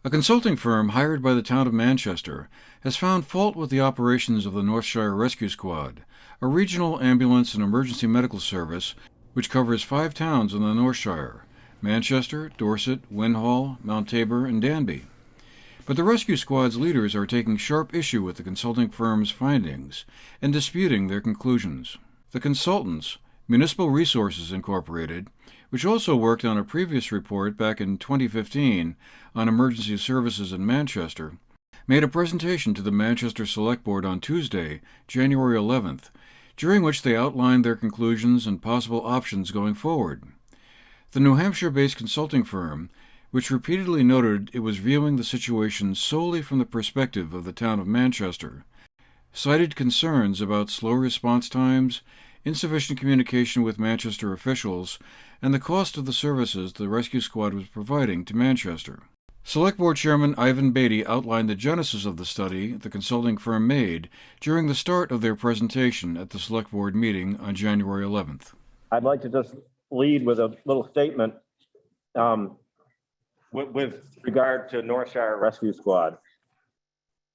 A consulting firm hired by the town of Manchester has found fault with the operations of the Northshire Rescue Squad, a regional ambulance and emergency medical service which covers 5 towns in the Northshire: Manchester, Dorset, Windhall, Mount Tabor, and Danby. But the rescue squad's leaders are taking sharp issue with the consulting firm's findings and disputing their conclusions. The consultants, Municipal Resources Incorporated, which also worked on a previous report back in 2015 on emergency services in Manchester, made a presentation to the Manchester Select Board on Tuesday, January 11th, during which they outlined their conclusions and possible options going forward. The New Hampshire-based consulting firm, which repeatedly noted it was viewing the situation solely from the perspective of the town of Manchester, cited concerns about slow response times, insufficient communication with Manchester officials, and the cost of the services the rescue squad was providing to Manchester. Select Board Chairman Ivan Beatty outlined the genesis of the study the consulting firm made during the start of their presentation at the Select Board meeting on January 11th. I'd like to just lead with a little statement with regard to Northshire Rescue Squad.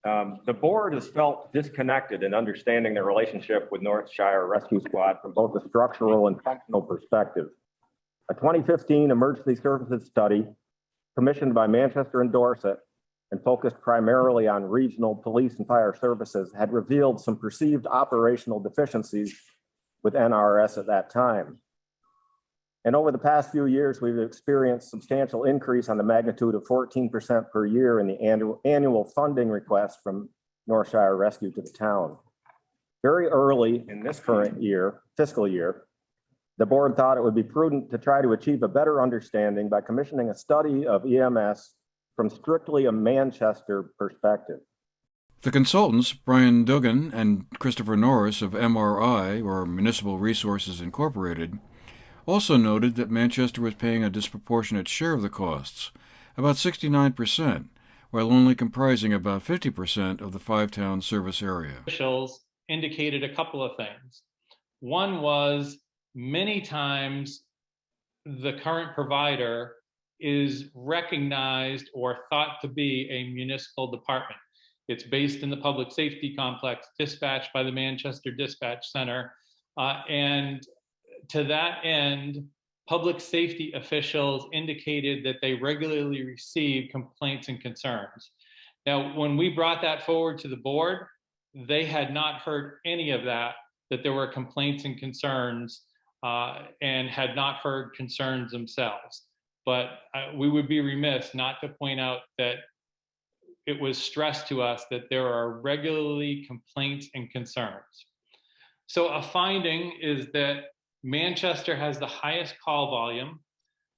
The board has felt disconnected in understanding the relationship with Northshire Rescue Squad from both a structural and functional perspective. A 2015 emergency services study commissioned by Manchester and Dorset and focused primarily on regional police and fire services had revealed some perceived operational deficiencies with NRS at that time. And over the past few years, we've experienced substantial increase on the magnitude of 14% per year in the annual funding request from Northshire Rescue to the town. Very early in this current fiscal year, the board thought it would be prudent to try to achieve a better understanding by commissioning a study of EMS from strictly a Manchester perspective. The consultants, Brian Duggan and Christopher Norris of MRI, or Municipal Resources Incorporated, also noted that Manchester was paying a disproportionate share of the costs, about 69%, while only comprising about 50% of the 5-town service area. Officials indicated a couple of things. One was many times the current provider is recognized or thought to be a municipal department. It's based in the public safety complex, dispatched by the Manchester Dispatch Center, and to that end, public safety officials indicated that they regularly receive complaints and concerns. Now, when we brought that forward to the board, they had not heard any of that there were complaints and concerns and had not heard concerns themselves. But we would be remiss not to point out that it was stressed to us that there are regularly complaints and concerns. So a finding is that Manchester has the highest call volume.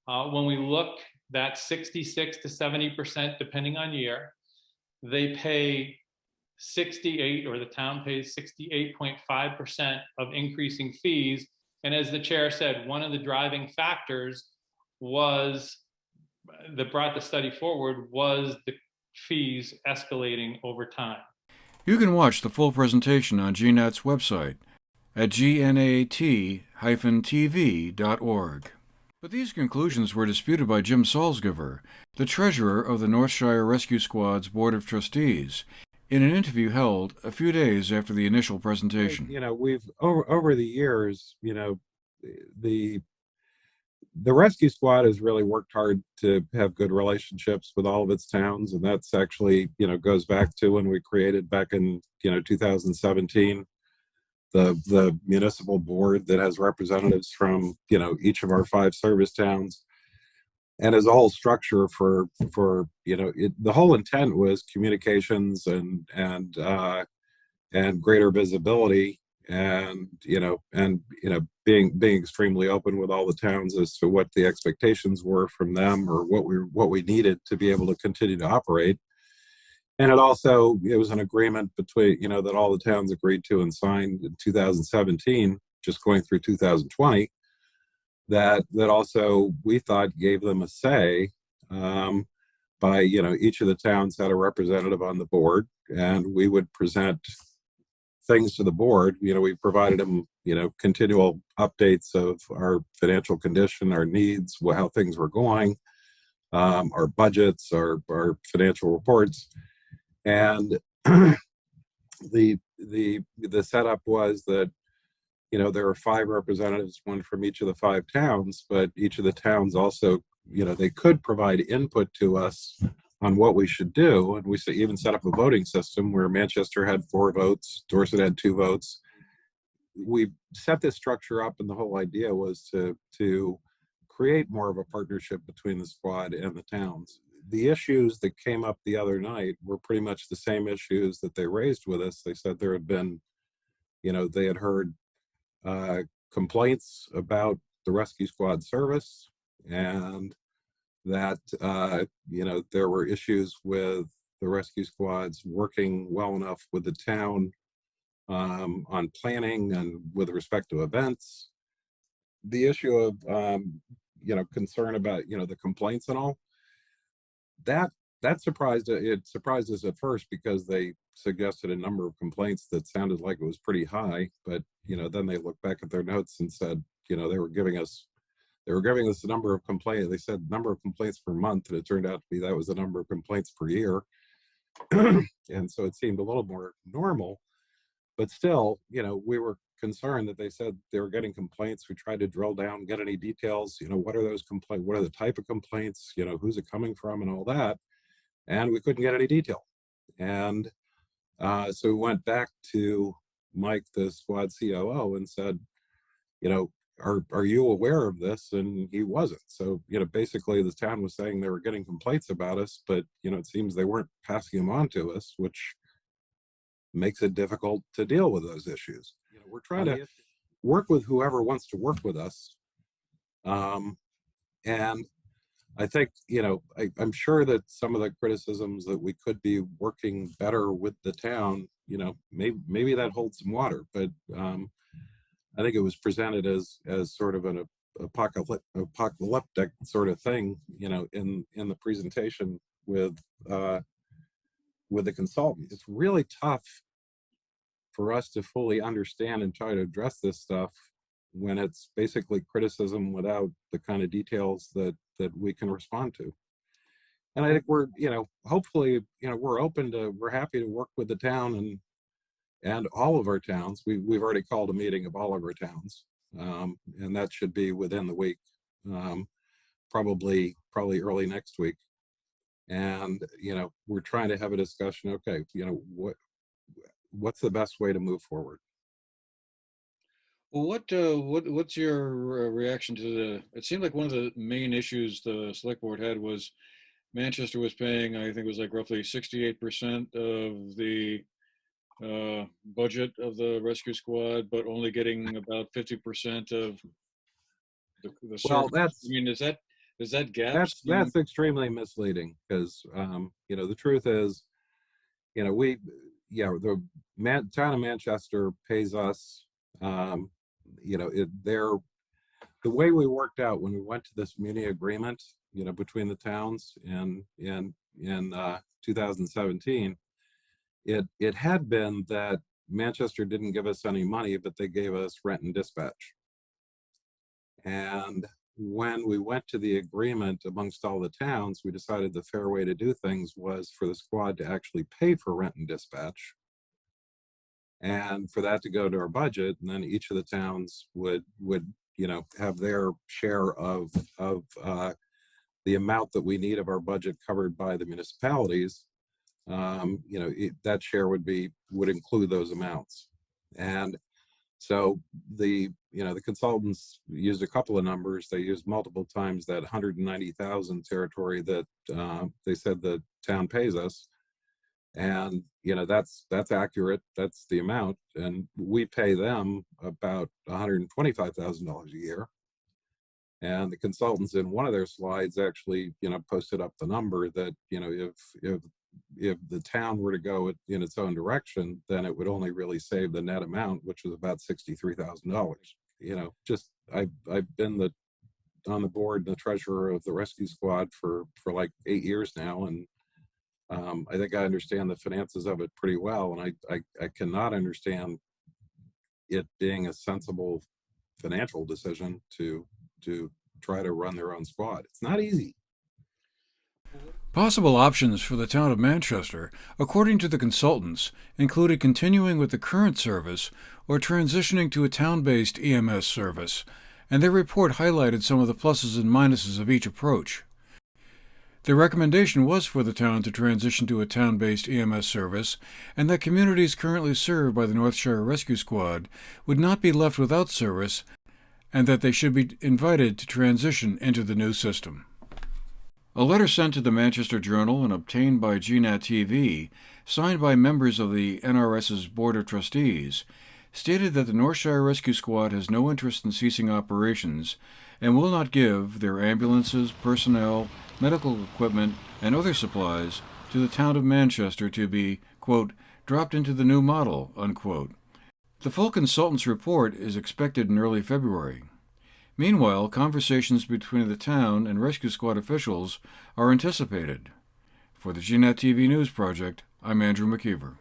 When we look, that's 66 to 70% depending on year. They pay 68, or the town pays 68.5% of increasing fees. And as the chair said, one of the driving factors was that brought the study forward was the fees escalating over time. You can watch the full presentation on GNAT's website at GNAT-TV.org. But these conclusions were disputed by Jim Salzgiver, the treasurer of the Northshire Rescue Squad's Board of Trustees, in an interview held a few days after the initial presentation. We've over the years, the rescue squad has really worked hard to have good relationships with all of its towns, and that's actually, goes back to when we created back in 2017 the municipal board that has representatives from each of our 5 service towns, and as a whole structure for the whole intent was communications and greater visibility, and being extremely open with all the towns as to what the expectations were from them, or what we needed to be able to continue to operate. And it was an agreement between, that all the towns agreed to and signed in 2017, just going through 2020, that also we thought gave them a say, by, each of the towns had a representative on the board, and we would present things to the board. We provided them, continual updates of our financial condition, our needs, how things were going, our budgets, our financial reports, and the setup was that, you know, there were 5 representatives, one from each of the 5 towns, but each of the towns also, you know, they could provide input to us on what we should do. And we even set up a voting system where Manchester had 4 votes, Dorset had 2 votes. We set this structure up, and the whole idea was to create more of a partnership between the squad and the towns. The issues that came up the other night were pretty much the same issues that they raised with us. They said there had been, you know, they had heard complaints about the rescue squad service, and that you know, there were issues with the rescue squads working well enough with the town on planning and with respect to events. The issue of you know, concern about, you know, the complaints and all that, surprised us at first, because they suggested a number of complaints that sounded like it was pretty high, but you know, then they looked back at their notes and said, you know, they were giving us a number of complaints. They said number of complaints per month, and it turned out to be that was the number of complaints per year. And so it seemed a little more normal, but still, you know, we were concerned that they said they were getting complaints. We tried to drill down, get any details, you know, what are those complaints, what are the type of complaints, you know, who's it coming from and all that, and we couldn't get any detail. And so we went back to Mike, the squad COO, and said, you know, are you aware of this? And he wasn't. So, you know, basically the town was saying they were getting complaints about us, but, you know, it seems they weren't passing them on to us, which makes it difficult to deal with those issues. You know, we're trying to work with whoever wants to work with us. And I think, you know, I'm sure that some of the criticisms that we could be working better with the town, you know, maybe that holds some water, but I think it was presented as sort of an apocalyptic sort of thing, you know, in the presentation with the consultant. It's really tough for us to fully understand and try to address this stuff when it's basically criticism without the kind of details that we can respond to. And I think we're, you know, hopefully, you know, we're happy to work with the town and all of our towns. We've already called a meeting of all of our towns, and that should be within the week, probably early next week. And you know, we're trying to have a discussion. Okay, you know, what's the best way to move forward? Well, what's your reaction to it seemed like one of the main issues the select board had was Manchester was paying, I think it was like roughly 68% of the budget of the rescue squad, but only getting about 50% of the Well, service. I mean, does that gap seem? that's extremely misleading, because you know, the truth is, you know, the town of Manchester pays us, you know, the way we worked out when we went to this muni agreement, you know, between the towns in 2017, it had been that Manchester didn't give us any money, but they gave us rent and dispatch. And when we went to the agreement amongst all the towns, we decided the fair way to do things was for the squad to actually pay for rent and dispatch, and for that to go to our budget, and then each of the towns would you know, have their share of the amount that we need of our budget covered by the municipalities. You know, that share would include those amounts. And so the consultants used a couple of numbers. They used multiple times that 190,000 territory that they said the town pays us. And, you know, that's accurate. That's the amount. And we pay them about $125,000 a year. And the consultants in one of their slides actually, you know, posted up the number that, you know, if the town were to go in its own direction, then it would only really save the net amount, which was about $63,000. You know, just I've been on the board, the treasurer of the rescue squad for like 8 years now, and I think I understand the finances of it pretty well, and I cannot understand it being a sensible financial decision to try to run their own squad. It's not easy. Possible options for the town of Manchester, according to the consultants, included continuing with the current service or transitioning to a town-based EMS service, and their report highlighted some of the pluses and minuses of each approach. Their recommendation was for the town to transition to a town-based EMS service, and that communities currently served by the Northshire Rescue Squad would not be left without service, and that they should be invited to transition into the new system. A letter sent to the Manchester Journal and obtained by GNAT-TV, signed by members of the NRS's Board of Trustees, stated that the Northshire Rescue Squad has no interest in ceasing operations and will not give their ambulances, personnel, medical equipment, and other supplies to the town of Manchester to be, quote, dropped into the new model, unquote. The full consultant's report is expected in early February. Meanwhile, conversations between the town and rescue squad officials are anticipated. For the GNAT-TV News Project, I'm Andrew McKeever.